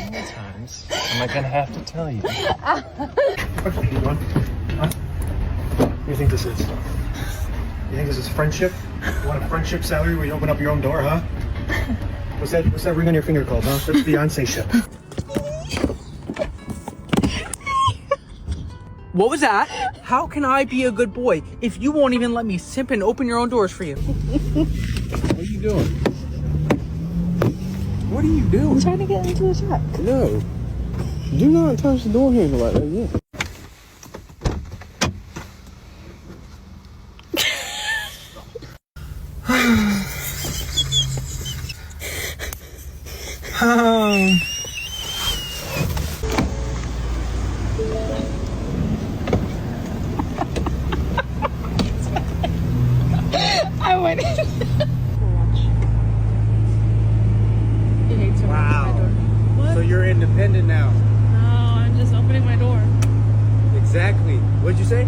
Sometimes am I gonna have to tell you? What are you doing? Huh? What do you think this is? You think this is friendship? You want a friendship salary where you open up your own door, huh? What's that ring on your finger called, huh? That's Beyonce shit. What was that? How can I be a good boy if you won't even let me simp and open your own doors for you? What are you doing? What are you doing? I'm trying to get into the truck. No. Do not touch the door handle like that again. I went in. Wow. So you're independent now. No, I'm just opening my door. Exactly. What'd you say?